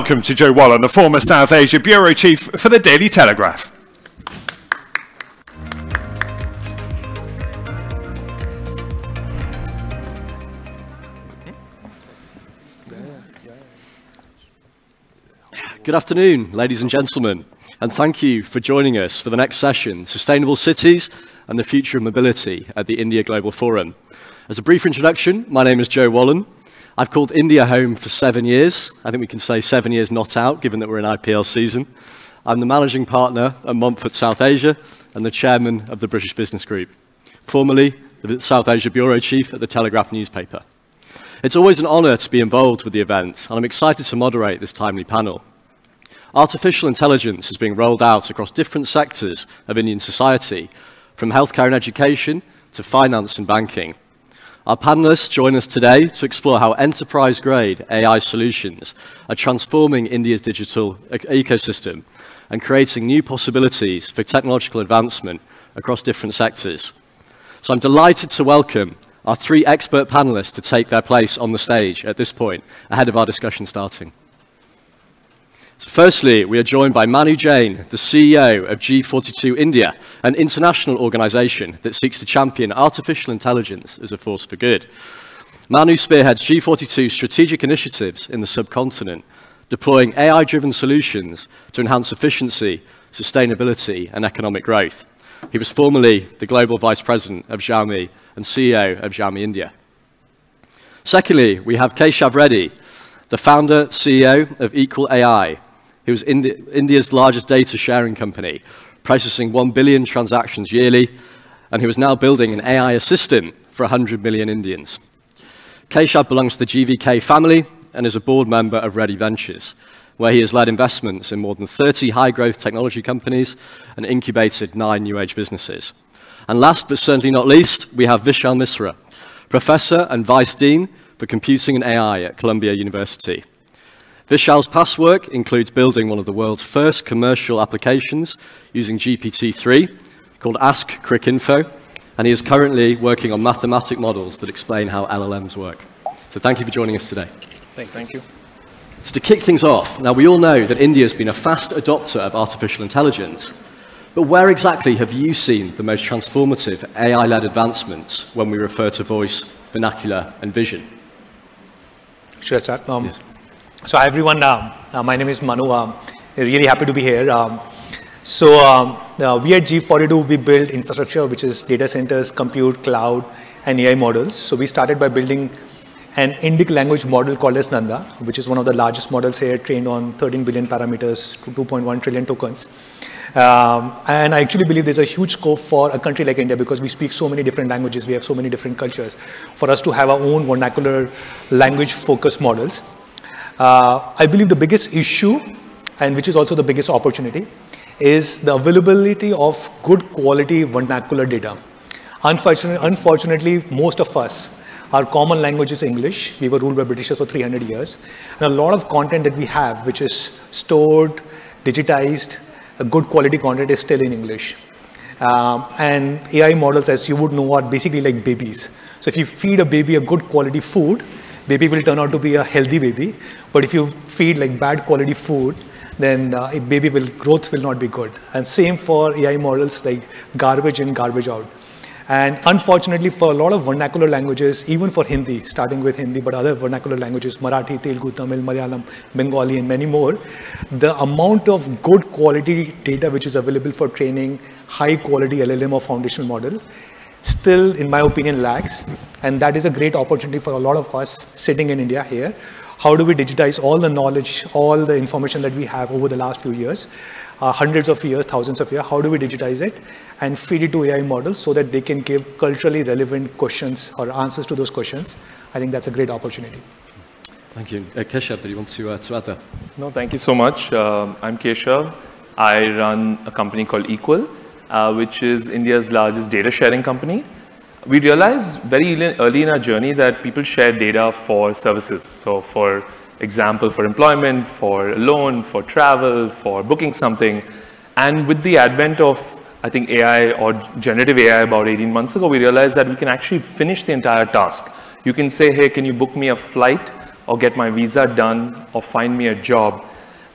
welcome to Joe Wallen, the former South Asia Bureau Chief for the Daily Telegraph. Good afternoon, ladies and gentlemen, and thank you for joining us for the next session, Sustainable Cities and the Future of Mobility at the India Global Forum. As a brief introduction, my name is Joe Wallen. I've called India home for 7 years. I think we can say 7 years not out, given that we're in IPL season. I'm the managing partner at Montfort South Asia and the chairman of the British Business Group, formerly the South Asia Bureau Chief at the Telegraph newspaper. It's always an honor to be involved with the event, and I'm excited to moderate this timely panel. Artificial intelligence is being rolled out across different sectors of Indian society, from healthcare and education to finance and banking. Our panelists join us today to explore how enterprise-grade AI solutions are transforming India's digital ecosystem and creating new possibilities for technological advancement across different sectors. So I'm delighted to welcome our 3 expert panelists to take their place on the stage at this point, ahead of our discussion starting. So firstly, we are joined by Manu Jain, the CEO of G42 India, an international organization that seeks to champion artificial intelligence as a force for good. Manu spearheads G42's strategic initiatives in the subcontinent, deploying AI-driven solutions to enhance efficiency, sustainability, and economic growth. He was formerly the global vice president of Xiaomi and CEO of Xiaomi India. Secondly, we have Keshav Reddy, the founder, CEO of Equal AI, who is India's largest data sharing company, processing 1 billion transactions yearly, and who is now building an AI assistant for 100 million Indians. Keshav belongs to the GVK family and is a board member of Reddy Ventures, where he has led investments in more than 30 high-growth technology companies and incubated 9 new-age businesses. And last but certainly not least, we have Vishal Misra, professor and vice dean for Computing and AI at Columbia University. Vishal's past work includes building one of the world's first commercial applications using GPT-3 called Ask Cricinfo, and he is currently working on mathematic models that explain how LLMs work. So thank you for joining us today. Thank you. So to kick things off, now we all know that India has been a fast adopter of artificial intelligence, but where exactly have you seen the most transformative AI-led advancements when we refer to voice, vernacular, and vision? Should I start? Yes. So hi everyone, my name is Manu. Really happy to be here. We at G42, we build infrastructure, which is data centers, compute, cloud, and AI models. So we started by building an Indic language model called as Nanda, which is one of the largest models here, trained on 13 billion parameters to 2.1 trillion tokens. And I actually believe there's a huge scope for a country like India, because we speak so many different languages, we have so many different cultures, for us to have our own vernacular language-focused models. I believe the biggest issue, and which is also the biggest opportunity, is the availability of good quality vernacular data. Unfortunately, most of us, our common language is English. We were ruled by Britishers for 300 years. And a lot of content that we have, which is stored, digitized, a good quality content, is still in English. And AI models, as you would know, are basically like babies. So if you feed a baby a good quality food, baby will turn out to be a healthy baby. But if you feed like bad quality food, then growth will not be good. And same for AI models, like garbage in, garbage out. And unfortunately, for a lot of vernacular languages, even for Hindi, starting with Hindi, but other vernacular languages, Marathi, Telugu, Tamil, Malayalam, Bengali, and many more, the amount of good quality data which is available for training high quality LLM or foundational model still, in my opinion, lacks. And that is a great opportunity for a lot of us sitting in India here. How do we digitize all the knowledge, all the information that we have over the last few years, hundreds of years, thousands of years? How do we digitize it and feed it to AI models so that they can give culturally relevant questions or answers to those questions? I think that's a great opportunity. Thank you. Keshav, do you want to add that? No, thank you so much. I'm Keshav. I run a company called Equal, which is India's largest data sharing company. We realized very early in our journey that people share data for services. So for example, for employment, for a loan, for travel, for booking something. And with the advent of, I think, AI or generative AI about 18 months ago, we realized that we can actually finish the entire task. You can say, hey, can you book me a flight or get my visa done or find me a job?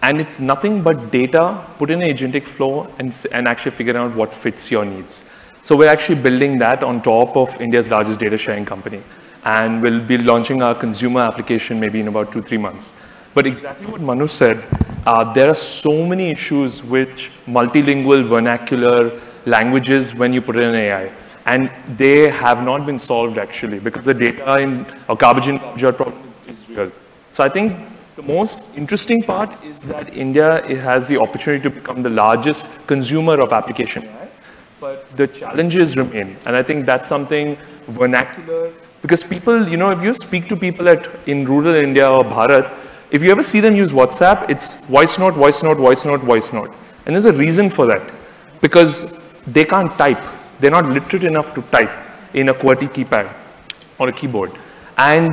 And it's nothing but data put in an agentic flow and actually figure out what fits your needs. So we're actually building that on top of India's largest data sharing company. And we'll be launching our consumer application maybe in about 2-3 months. But exactly what Manu said, there are so many issues which multilingual, vernacular languages when you put in an AI. And they have not been solved actually because the data in a garbage in, garbage out problem is real. So I think the most interesting part is that India has the opportunity to become the largest consumer of application AI, but the challenges remain. And I think that's something vernacular, because people, you know, if you speak to people in rural India or Bharat, if you ever see them use WhatsApp, it's voice note, voice note, voice note, voice note. And there's a reason for that, because they can't type. They're not literate enough to type in a QWERTY keypad or a keyboard. And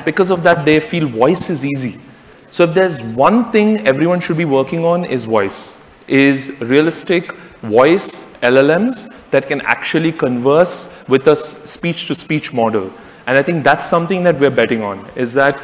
because of that, they feel voice is easy. So if there's one thing everyone should be working on is voice, is realistic voice LLMs that can actually converse with a speech-to-speech model. And I think that's something that we're betting on, is that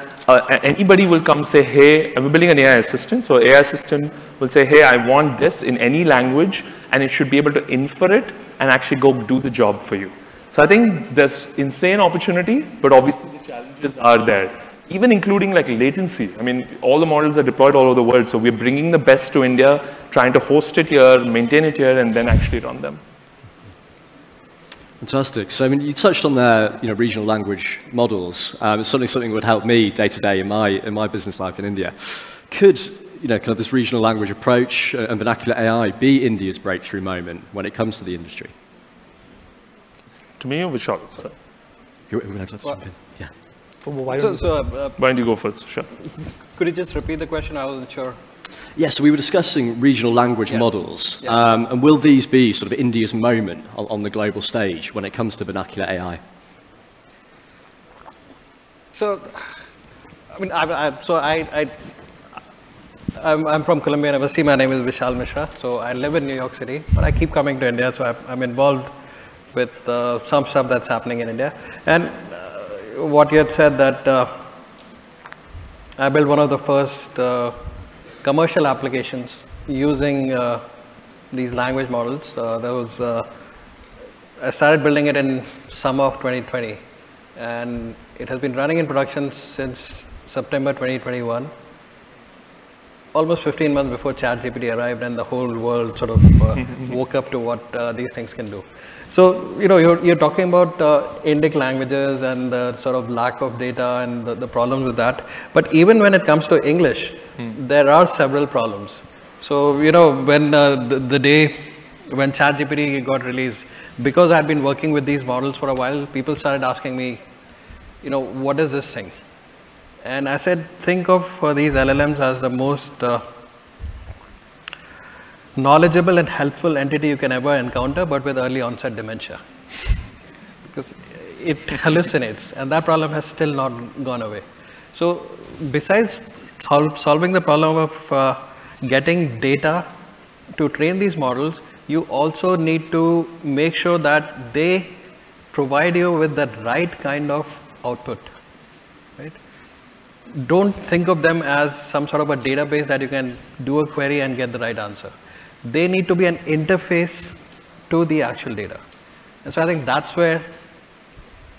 anybody will come say, hey, we're building an AI assistant. So AI assistant will say, hey, I want this in any language, and it should be able to infer it and actually go do the job for you. So I think there's insane opportunity, but obviously the challenges are there, even including like latency. I mean, all the models are deployed all over the world, so we're bringing the best to India, trying to host it here, maintain it here, and then actually run them. Fantastic. So, I mean, you touched on their, regional language models. It's something that would help me day to day in my business life in India. Could, kind of this regional language approach and vernacular AI be India's breakthrough moment when it comes to the industry? To me, or Vishal? Who would like to jump in? Yeah. Why don't you go first, Vishal? Could you just repeat the question? I wasn't sure. Yeah, so we were discussing regional language models, and will these be sort of India's moment on the global stage when it comes to vernacular AI? So, I mean, I'm from Columbia University. My name is Vishal Mishra. So I live in New York City, but I keep coming to India. So I'm involved with some stuff that's happening in India. And what you had said that I built one of the first commercial applications using these language models. I started building it in summer of 2020, and it has been running in production since September 2021, almost 15 months before ChatGPT arrived and the whole world sort of woke up to what these things can do. So, you're talking about Indic languages and the sort of lack of data and the problems with that. But even when it comes to English, there are several problems. So, when the day when ChatGPT got released, because I've been working with these models for a while, people started asking me, what is this thing? And I said, think of these LLMs as the most knowledgeable and helpful entity you can ever encounter, but with early onset dementia. Because it hallucinates, and that problem has still not gone away. So besides solving the problem of getting data to train these models, you also need to make sure that they provide you with the right kind of output, right? Don't think of them as some sort of a database that you can do a query and get the right answer. They need to be an interface to the actual data. And so I think that's where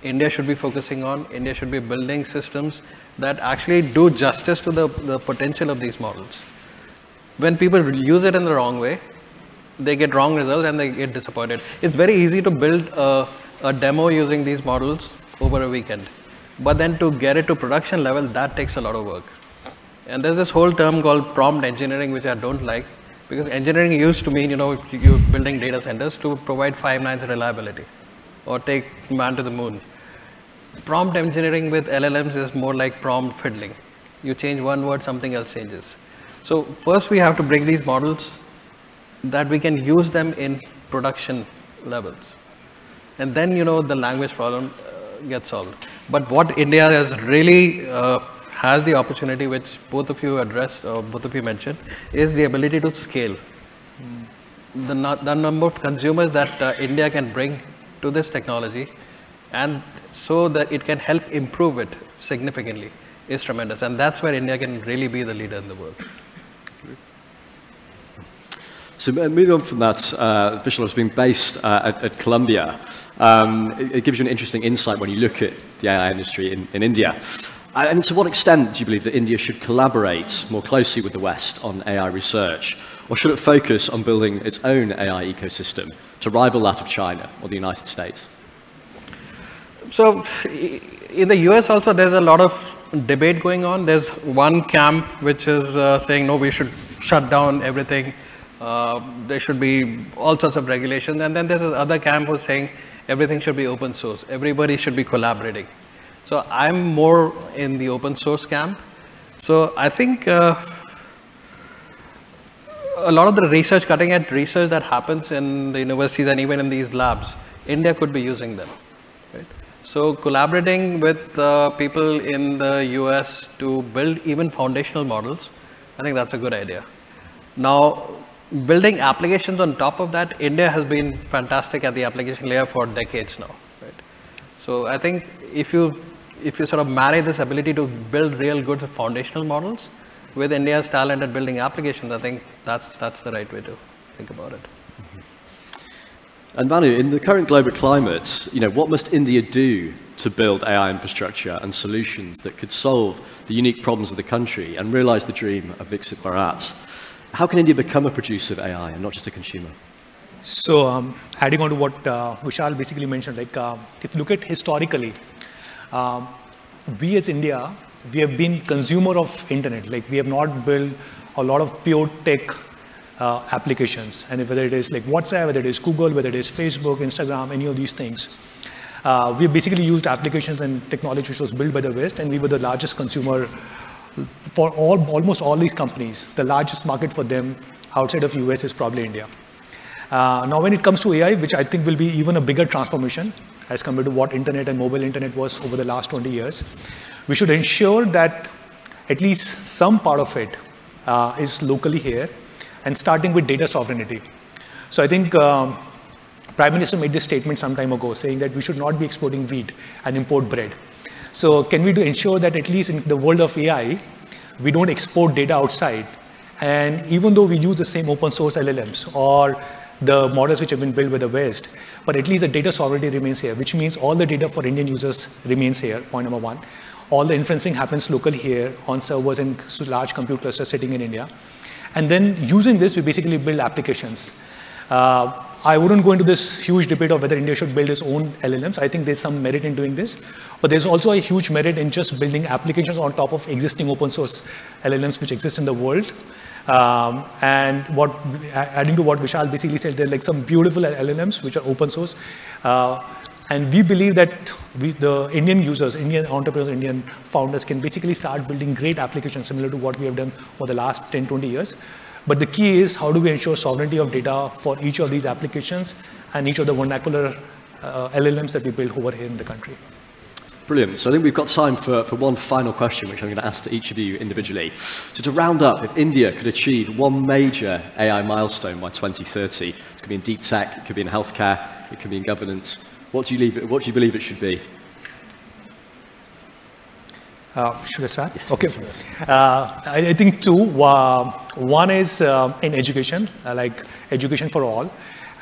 India should be focusing on. India should be building systems that actually do justice to the potential of these models. When people use it in the wrong way, they get wrong results and they get disappointed. It's very easy to build a demo using these models over a weekend. But then to get it to production level, that takes a lot of work. And there's this whole term called prompt engineering, which I don't like, because engineering used to mean, you're building data centers to provide 5 nines reliability or take man to the moon. Prompt engineering with LLMs is more like prompt fiddling. You change one word, something else changes. So first we have to bring these models that we can use them in production levels. And then, the language problem gets solved. But what India has really has the opportunity, which both of you addressed, or both of you mentioned, is the ability to scale. The number of consumers that India can bring to this technology, and so that it can help improve it significantly, is tremendous. And that's where India can really be the leader in the world. So moving on from that, Vishal has been based at Columbia. It gives you an interesting insight when you look at the AI industry in India. And to what extent do you believe that India should collaborate more closely with the West on AI research? Or should it focus on building its own AI ecosystem to rival that of China or the United States? So in the US also, there's a lot of debate going on. There's one camp which is saying, no, we should shut down everything. There should be all sorts of regulations. And then there's this other camp who's saying everything should be open source. Everybody should be collaborating. So I'm more in the open source camp. So I think a lot of the research, cutting edge research that happens in the universities and even in these labs, India could be using them. Right? So collaborating with people in the US to build even foundational models, I think that's a good idea. Now, building applications on top of that, India has been fantastic at the application layer for decades now. Right? So I think if you sort of marry this ability to build real good foundational models with India's talent at building applications, I think that's the right way to think about it. And Manu, in the current global climate, what must India do to build AI infrastructure and solutions that could solve the unique problems of the country and realize the dream of Viksit Bharat? How can India become a producer of AI and not just a consumer? So adding on to what Vishal basically mentioned, like if you look at historically, we as India, we have been consumer of internet. Like we have not built a lot of pure tech applications. And whether it is like WhatsApp, whether it is Google, whether it is Facebook, Instagram, any of these things. We basically used applications and technology which was built by the West, and we were the largest consumer for almost all these companies. The largest market for them outside of US is probably India. Now, when it comes to AI, which I think will be even a bigger transformation as compared to what internet and mobile internet was over the last 20 years, we should ensure that at least some part of it is locally here, and starting with data sovereignty. So I think Prime Minister made this statement some time ago, saying that we should not be exporting wheat and import bread. So can we ensure that at least in the world of AI, we don't export data outside? And even though we use the same open source LLMs or the models which have been built by the West, but at least the data sovereignty remains here, which means all the data for Indian users remains here, point number one. All the inferencing happens locally here on servers and large compute clusters sitting in India. And then using this, we basically build applications. I wouldn't go into this huge debate of whether India should build its own LLMs. I think there's some merit in doing this. But there's also a huge merit in just building applications on top of existing open source LLMs which exist in the world. And adding to what Vishal basically said, there are like some beautiful LLMs which are open source. And we believe that the Indian users, Indian entrepreneurs, Indian founders can basically start building great applications similar to what we have done for the last 10, 20 years. But the key is how do we ensure sovereignty of data for each of these applications and each of the vernacular LLMs that we build over here in the country. Brilliant. So I think we've got time for one final question, which I'm going to ask to each of you individually. So to round up, if India could achieve one major AI milestone by 2030, it could be in deep tech, it could be in healthcare, it could be in governance, what do you believe it should be? Should I start? Yes, okay. I think two. One is in education, like education for all.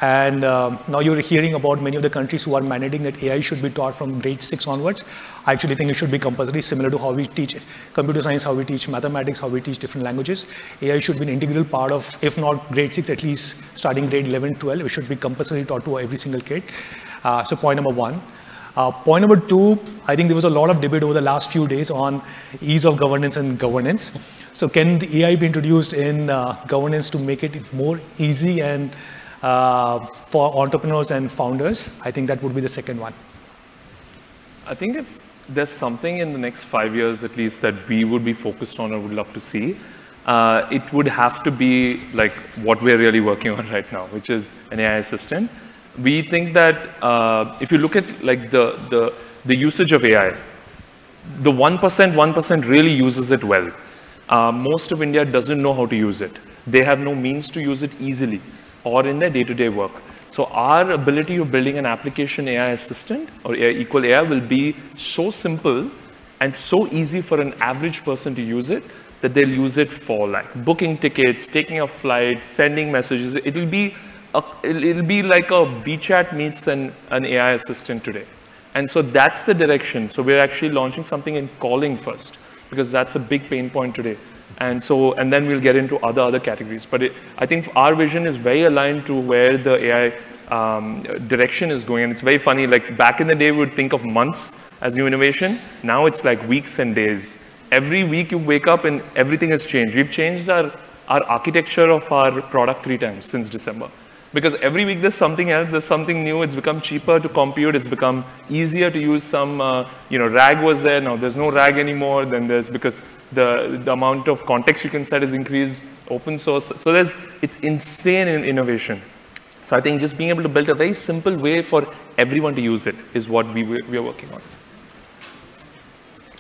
And now you're hearing about many of the countries who are mandating that AI should be taught from grade 6 onwards. I actually think it should be compulsory, similar to how we teach computer science, how we teach mathematics, how we teach different languages. AI should be an integral part of, if not grade 6, at least starting grade 11, 12, it should be compulsory taught to every single kid. So point number one. Point number two, I think there was a lot of debate over the last few days on ease of governance and governance. So can the AI be introduced in governance to make it more easy and for entrepreneurs and founders? I think that would be the second one. I think if there's something in the next 5 years at least that we would be focused on or would love to see, it would have to be like what we're really working on right now, which is an AI assistant. We think that if you look at like the usage of AI, the 1% really uses it well. Most of India doesn't know how to use it. They have no means to use it easily or in their day-to-day work. So our ability of building an application AI assistant or equal AI will be so simple and so easy for an average person to use it that they'll use it for like booking tickets, taking a flight, sending messages. It'll be like a WeChat meets an AI assistant today. And so that's the direction. So we're actually launching something in calling first, because that's a big pain point today. And then we'll get into other categories. But I think our vision is very aligned to where the AI direction is going. And it's very funny, like back in the day, we would think of months as new innovation. Now it's like weeks and days. Every week you wake up and everything has changed. We've changed our architecture of our product 3 times since December. Because every week there's something else, there's something new, it's become cheaper to compute, it's become easier to use some, RAG was there, now there's no RAG anymore, then there's, because the amount of context you can set is increased, open source, so it's insane in innovation. So I think just being able to build a very simple way for everyone to use it is what we are working on.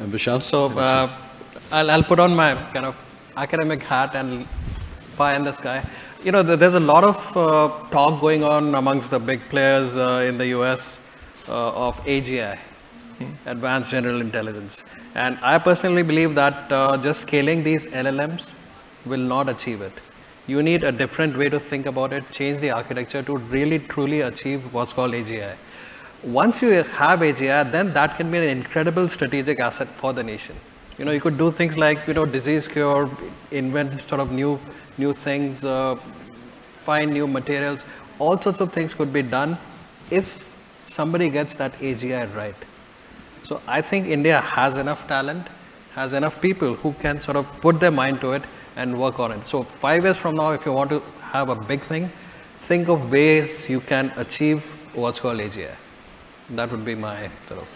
And Vishal? So I'll put on my kind of academic hat and pie in the sky. There's a lot of talk going on amongst the big players in the US of AGI, Advanced General Intelligence. And I personally believe that just scaling these LLMs will not achieve it. You need a different way to think about it, change the architecture to really truly achieve what's called AGI. Once you have AGI, then that can be an incredible strategic asset for the nation. You could do things like, disease cure, invent sort of new things, find new materials. All sorts of things could be done if somebody gets that AGI right. So I think India has enough talent, has enough people who can sort of put their mind to it and work on it. So 5 years from now, if you want to have a big thing, think of ways you can achieve what's called AGI. That would be my sort of...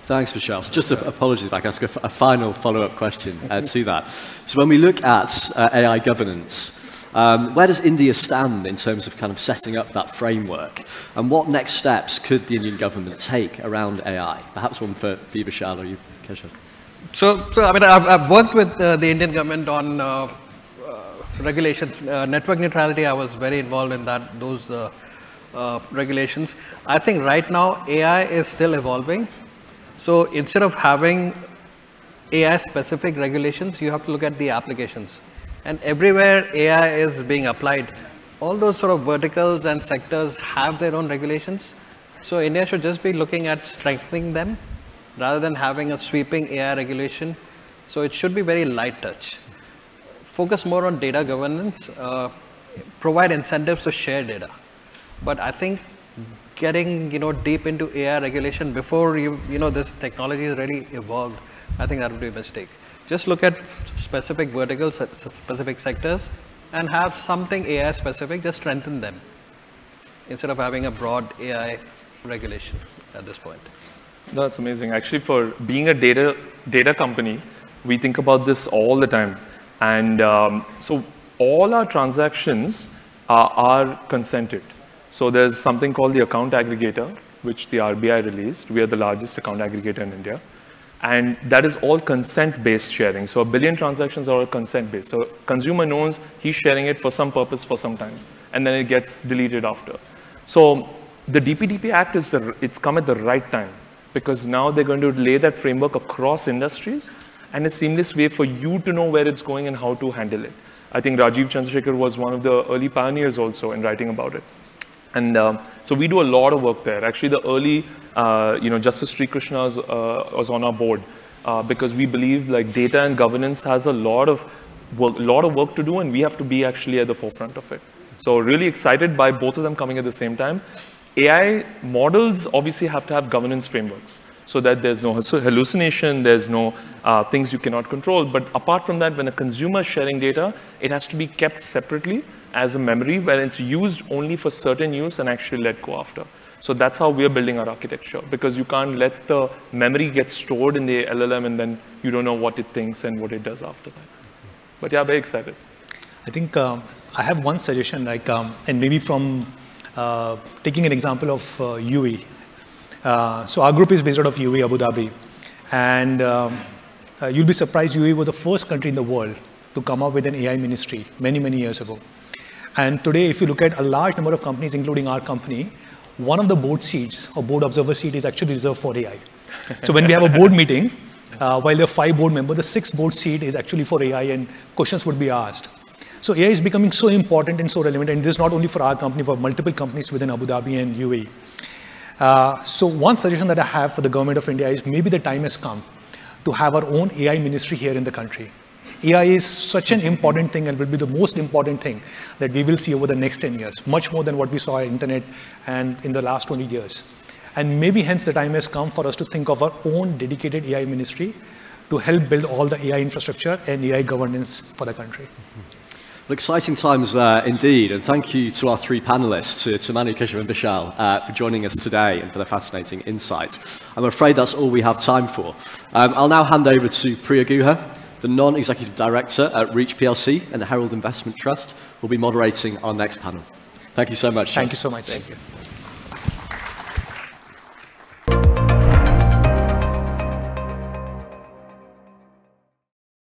Thanks, Vishal. So just apologies if I can ask a final follow-up question to that. So when we look at AI governance, where does India stand in terms of kind of setting up that framework? And what next steps could the Indian government take around AI? Perhaps one for you, Vishal, or you, Keshav. So I mean, I've worked with the Indian government on regulations. Network neutrality, I was very involved in those regulations. I think right now AI is still evolving. So instead of having AI-specific regulations, you have to look at the applications. And everywhere AI is being applied, all those sort of verticals and sectors have their own regulations. So India should just be looking at strengthening them rather than having a sweeping AI regulation. So it should be very light touch. Focus more on data governance, provide incentives to share data. But I think getting deep into AI regulation before this technology is really evolved, I think that would be a mistake. Just look at specific verticals, specific sectors, and have something AI specific, just strengthen them instead of having a broad AI regulation at this point. That's amazing. Actually, for being a data company, we think about this all the time. And so all our transactions are consented. So there's something called the account aggregator, which the RBI released. We are the largest account aggregator in India. And that is all consent-based sharing. So 1 billion transactions are all consent-based. So consumer knows he's sharing it for some purpose for some time, and then it gets deleted after. So the DPDP Act, it's come at the right time, because now they're going to lay that framework across industries and a seamless way for you to know where it's going and how to handle it. I think Rajiv Chandrasekhar was one of the early pioneers also in writing about it. And so we do a lot of work there. Actually, the early, Justice Sri Krishna was on our board because we believe like data and governance has a lot of work to do, and we have to be actually at the forefront of it. So really excited by both of them coming at the same time. AI models obviously have to have governance frameworks so that there's no hallucination, there's no things you cannot control. But apart from that, when a consumer is sharing data, it has to be kept separately as a memory where it's used only for certain use and actually let go after. So that's how we're building our architecture, because you can't let the memory get stored in the LLM and then you don't know what it thinks and what it does after that. But yeah, very excited. I think I have one suggestion, like, and maybe from taking an example of UAE. So our group is based out of UAE, Abu Dhabi. And you'll be surprised, UAE was the first country in the world to come up with an AI ministry many, many years ago. And today, if you look at a large number of companies, including our company, one of the board seats or board observer seat is actually reserved for AI. So when we have a board meeting, while there are 5 board members, the 6th board seat is actually for AI and questions would be asked. So AI is becoming so important and so relevant, and this is not only for our company, for multiple companies within Abu Dhabi and UAE. So one suggestion that I have for the government of India is maybe the time has come to have our own AI ministry here in the country. AI is such an important thing and will be the most important thing that we will see over the next 10 years, much more than what we saw on internet and in the last 20 years. And maybe hence the time has come for us to think of our own dedicated AI ministry to help build all the AI infrastructure and AI governance for the country. Well, exciting times indeed, and thank you to our 3 panelists, to Manu, Keshav and Vishal, for joining us today and for their fascinating insights. I'm afraid that's all we have time for. I'll now hand over to Priya Guha, the non-executive director at Reach PLC and the Herald Investment Trust, who will be moderating our next panel. Thank you so much. Thank you so much. Thank you.